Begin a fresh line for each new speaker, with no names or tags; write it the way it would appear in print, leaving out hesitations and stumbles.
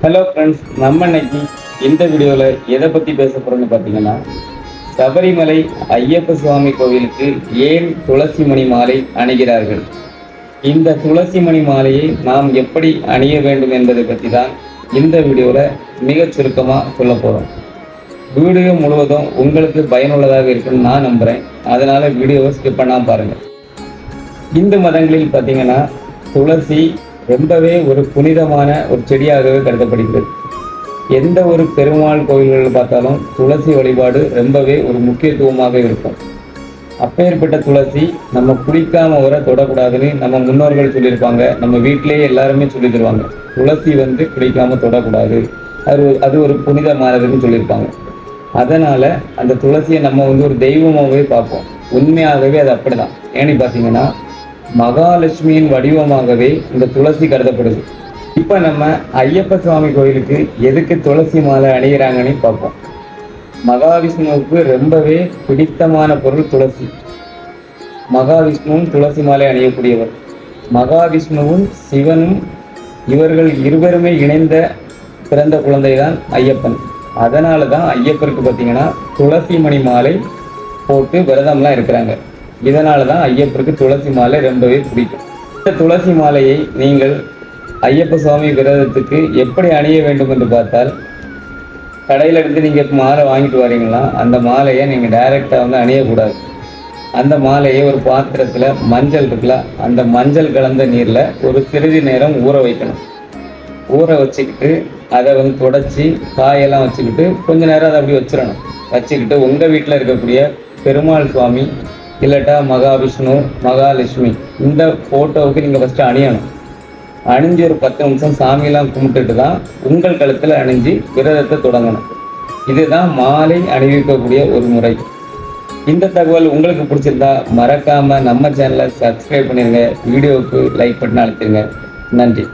Hello friends, நம்ம இன்னைக்கு இந்த வீடியோவில் எதை பற்றி பேச போகிறோம்னு பார்த்தீங்கன்னா, சபரிமலை ஐயப்ப சுவாமி கோவிலுக்கு ஏன் துளசி மணி மாலை அணிகிறார்கள், இந்த துளசி மணி மாலையை நாம் எப்படி அணிய வேண்டும் என்பதை பற்றி தான் இந்த வீடியோவில் மிகச் சுருக்கமாக சொல்ல போகிறோம். வீடியோ முழுவதும் உங்களுக்கு பயனுள்ளதாக இருக்குன்னு நான் நம்புகிறேன். அதனால் வீடியோவை ஸ்கிப் பண்ணாமல் பாருங்கள். இந்து மதங்களில் பார்த்தீங்கன்னா துளசி ரொம்பவே ஒரு புனிதமான ஒரு செடியாகவே கருதப்படுகிறது. எந்த ஒரு பெருமாள் கோயில்களில் பார்த்தாலும் துளசி வழிபாடு ரொம்பவே ஒரு முக்கியத்துவமாக இருக்கும். அப்பேற்பட்ட துளசி நம்ம குளிக்காம வர தொடக்கூடாதுன்னு நம்ம முன்னோர்கள் சொல்லியிருப்பாங்க. நம்ம வீட்டிலேயே எல்லாருமே சொல்லி தருவாங்க, துளசி குளிக்காம தொடக்கூடாது, அது ஒரு புனிதமானதுன்னு சொல்லியிருப்பாங்க. அதனால அந்த துளசியை நம்ம ஒரு தெய்வமாகவே பார்ப்போம். உண்மையாகவே அது அப்படிதான். ஏன்னு பார்த்தீங்கன்னா மகாலட்சுமியின் வடிவமாகவே இந்த துளசி கருதப்படுது. இப்போ நம்ம ஐயப்ப சுவாமி கோயிலுக்கு எதுக்கு துளசி மாலை அணிகிறாங்கன்னு பார்ப்போம். மகாவிஷ்ணுவுக்கு ரொம்பவே பிடித்தமான பொருள் துளசி. மகாவிஷ்ணுவும் துளசி மாலை அணியக்கூடியவர். மகாவிஷ்ணுவும் சிவனும் இவர்கள் இருவருமே இணைந்த பிறந்த குழந்தை தான் ஐயப்பன். அதனால தான் ஐயப்பருக்கு பார்த்தீங்கன்னா துளசி மணி மாலை போட்டு விரதம்லாம் இருக்கிறாங்க. இதனால தான் ஐயப்பருக்கு துளசி மாலை ரொம்பவே பிடிக்கும். இந்த துளசி மாலையை நீங்கள் ஐயப்ப சுவாமி விரதத்துக்கு எப்படி அணிய வேண்டும் என்று பார்த்தால், கடையில் இருந்து நீங்கள் மாலை வாங்கிட்டு வரீங்களா, அந்த மாலையை நீங்கள் டைரெக்டாக அணியக்கூடாது. அந்த மாலையை ஒரு பாத்திரத்தில் மஞ்சள் இருக்குல்ல, அந்த மஞ்சள் கலந்த நீரில் ஒரு சிறிது நேரம் ஊற வைக்கணும். ஊற வச்சுக்கிட்டு அதை தொடச்சி காயெல்லாம் வச்சுக்கிட்டு கொஞ்ச நேரம் அதை அப்படி வச்சிடணும். வச்சுக்கிட்டு உங்கள் வீட்டில் இருக்கக்கூடிய பெருமாள் சுவாமி இல்லாட்டா மகாவிஷ்ணு, மகாலட்சுமி இந்த ஃபோட்டோவுக்கு நீங்கள் ஃபஸ்ட்டு அணியணும். அணிஞ்சு ஒரு 10 நிமிஷம் சாமியெல்லாம் கும்பிட்டுட்டு தான் உங்கள் கழுத்தில் அணிஞ்சு விரதத்தை தொடங்கணும். இதுதான் மாலை அணிவிக்கக்கூடிய ஒரு முறை. இந்த தகவல் உங்களுக்கு பிடிச்சிருந்தா மறக்காமல் நம்ம சேனலை சப்ஸ்கிரைப் பண்ணிடுங்க. வீடியோவுக்கு லைக் பட்டன் அழுத்திடுங்க. நன்றி.